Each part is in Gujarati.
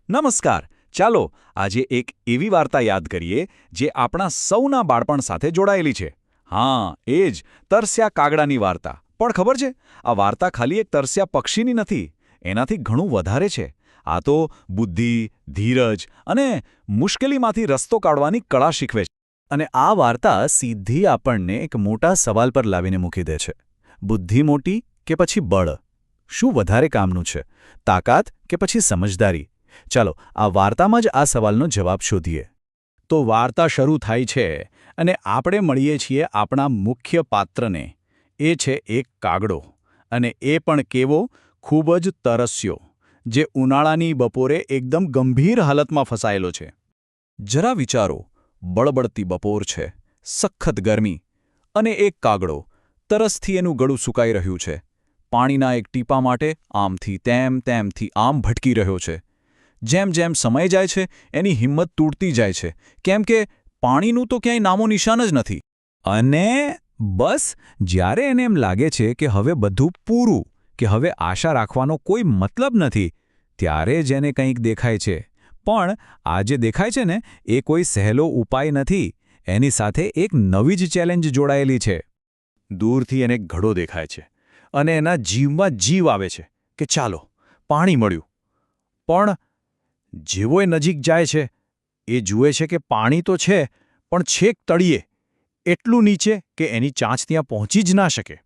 નમસ્કાર. ચાલો આજે એક એવી વાર્તા યાદ કરીએ જે આપણા સૌના બાળપણ સાથે જોડાયેલી છે. હા, એ જ તરસ્યા કાગડાની વાર્તા. પણ ખબર છે, આ વાર્તા ખાલી એક તરસ્યા પક્ષીની નથી, એનાથી ઘણું વધારે છે. આ તો બુદ્ધિ, ધીરજ અને મુશ્કેલીમાંથી રસ્તો કાઢવાની કળા શીખવે છે. અને આ વાર્તા સીધી આપણને એક મોટા સવાલ પર લાવીને મૂકી દે છે. બુદ્ધિ મોટી કે પછી બળ? શું વધારે કામનું છે, તાકાત કે પછી સમજદારી? ચાલો આ વાર્તામાં જ આ સવાલનો જવાબ શોધીએ. તો વાર્તા શરૂ થાય છે અને આપણે મળીએ છીએ આપણા મુખ્ય પાત્રને. એ છે એક કાગડો, અને એ પણ કેવો, ખૂબ જ તરસ્યો, જે ઉનાળાની બપોરે એકદમ ગંભીર હાલતમાં ફસાયેલો છે. જરા વિચારો, બળબડતી બપોર છે, સખત ગરમી, અને એક કાગડો તરસથી એનું ગળું સુકાઈ રહ્યું છે. પાણીના એક ટીપા માટે આમથી તેમથી આમ ભટકી રહ્યો છે. જેમ જેમ સમય જાય છે એની હિંમત તૂટતી જાય છે, કેમ કે પાણીનું તો ક્યાંય નામો નિશાન જ નથી. અને બસ જ્યારે એને એમ લાગે છે કે હવે બધું પૂરું, કે હવે આશા રાખવાનો કોઈ મતલબ નથી, ત્યારે જ એને કંઈક દેખાય છે. પણ આ જે દેખાય છે ને, એ કોઈ સહેલો ઉપાય નથી. એની સાથે એક નવી જ ચેલેન્જ જોડાયેલી છે. દૂરથી એને ઘડો દેખાય છે અને એના જીવમાં જીવ આવે છે કે ચાલો, પાણી મળ્યું. પણ જેવો એ નજીક જાય છે, એ જુએ છે કે પાણી તો છે, પણ છેક તળિયે, એટલું નીચે કે એની ચાંચ ત્યાં પહોંચી જ ના શકે.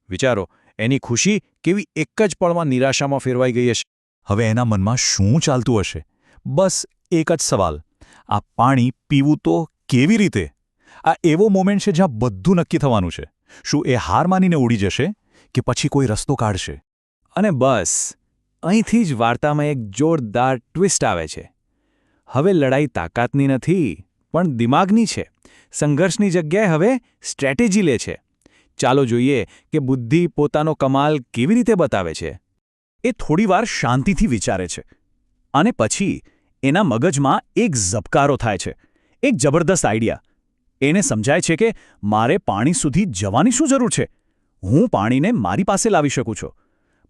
વિચારો, એની ખુશી કેવી એક જ પળમાં નિરાશામાં ફેરવાઈ ગઈ હશે. હવે એના મનમાં શું ચાલતું હશે? બસ એક જ સવાલ: આ પાણી પીવું તો કેવી રીતે? આ એવો મોમેન્ટ છે જ્યાં બધું નક્કી થવાનું છે. શું એ હાર માનીને ઉડી જશે કે પછી કોઈ રસ્તો કાઢશે? અને બસ અહીંથી જ વાર્તામાં એક જોરદાર ટ્વિસ્ટ આવે છે. હવે લડાઈ તાકાતની નથી, પણ દિમાગની છે. સંઘર્ષની જગ્યાએ હવે સ્ટ્રેટેજી લે છે. ચાલો જોઈએ કે બુદ્ધિ પોતાનો કમાલ કેવી રીતે બતાવે છે. એ થોડીવાર શાંતિથી વિચારે છે, અને પછી એના મગજમાં એક ઝબકારો થાય છે, એક જબરદસ્ત આઈડિયા. એને સમજાય છે કે મારે પાણી સુધી જવાની શું જરૂર છે? હું પાણીને મારી પાસે લાવી શકું છું.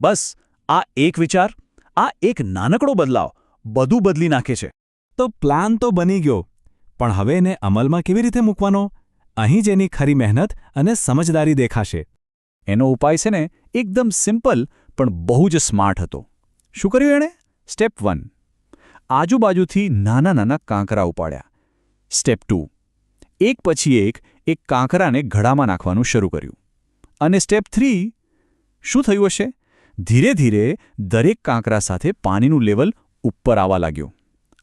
બસ આ એક વિચાર, આ એક નાનકડો બદલાવ બધું બદલી નાખે છે. તો પ્લાન તો બની ગયો, પણ હવે એને અમલમાં કેવી રીતે મૂકવાનો? અહીં જ એની ખરી મહેનત અને સમજદારી દેખાશે. એનો ઉપાય છે ને, એકદમ સિમ્પલ પણ બહુ જ સ્માર્ટ હતો. શું કર્યું એણે? સ્ટેપ 1, આજુબાજુથી નાના નાના કાંકરા ઉપાડ્યા. સ્ટેપ 2, એક પછી એક કાંકરાને ઘડામાં નાખવાનું શરૂ કર્યું. અને સ્ટેપ 3, શું થયું હશે? ધીરે ધીરે દરેક કાંકરા સાથે પાણીનું લેવલ ઉપર આવવા લાગ્યું.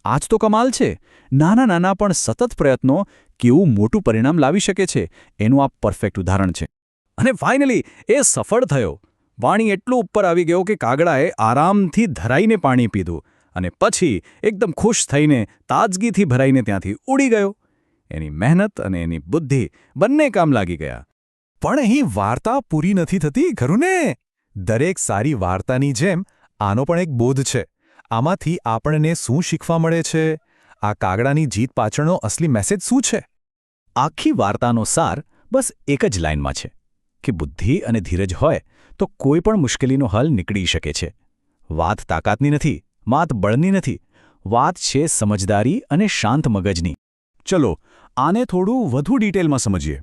આ જ તો કમાલ છે. નાના નાના પણ સતત પ્રયત્નો કેવું મોટું પરિણામ લાવી શકે છે, એનું આ પરફેક્ટ ઉદાહરણ છે. અને ફાઇનલી એ સફળ થયો. પાણી એટલું ઉપર આવી ગયો કે કાગડાએ આરામથી ધરાઈને પાણી પીધું, અને પછી એકદમ ખુશ થઈને, તાજગીથી ભરાઈને ત્યાંથી ઉડી ગયો. એની મહેનત અને એની બુદ્ધિ બંને કામ લાગી ગયા. પણ અહીં વાર્તા પૂરી નથી થતી, ખરું ને? દરેક સારી વાર્તાની જેમ આનો પણ એક બોધ છે. આમાંથી આપણને શું શીખવા મળે છે? આ કાગડાની જીત પાછળનો અસલી મેસેજ શું છે? આખી વાર્તાનો સાર બસ એક જ લાઇનમાં છે કે બુદ્ધિ અને ધીરજ હોય તો કોઈ પણ મુશ્કેલીનો હલ નીકળી શકે છે. વાત તાકાતની નથી, વાત બળની નથી, વાત છે સમજદારી અને શાંત મગજની. ચલો આને થોડું વધુ ડિટેલમાં સમજીએ.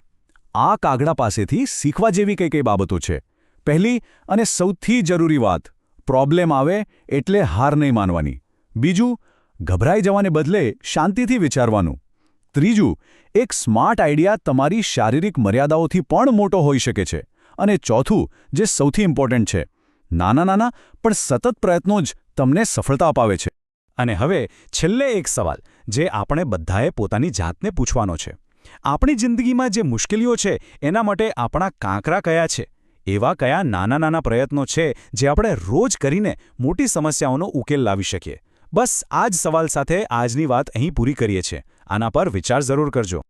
આ કાગડા પાસેથી શીખવા જેવી કઈ કઈ બાબતો છે? પહેલી અને સૌથી જરૂરી વાત: પ્રોબ્લેમ આવે એટલે હાર નહીં માનવાની. બીજું, ગભરાઈ જવાને બદલે શાંતિથી વિચારવાનું. ત્રીજું, એક સ્માર્ટ આઈડિયા તમારી શારીરિક મર્યાદાઓથી પણ મોટો હોઈ શકે છે. અને ચોથું, જે સૌથી ઇમ્પોર્ટન્ટ છે, નાના નાના પણ સતત પ્રયત્નો જ તમને સફળતા અપાવે છે. અને હવે છેલ્લે એક સવાલ જે આપણે બધાએ પોતાની જાતને પૂછવાનો છે: આપણી જિંદગીમાં જે મુશ્કેલીઓ છે, એના માટે આપણા કાંકરા કયા છે? એવા કયા નાના નાના પ્રયત્નો છે જે આપણે રોજ કરીને મોટી સમસ્યાઓનો ઉકેલ લાવી શકીએ? બસ આ જ સવાલ સાથે આજની વાત અહીં પૂરી કરીએ છીએ. આના પર વિચાર જરૂર કરજો.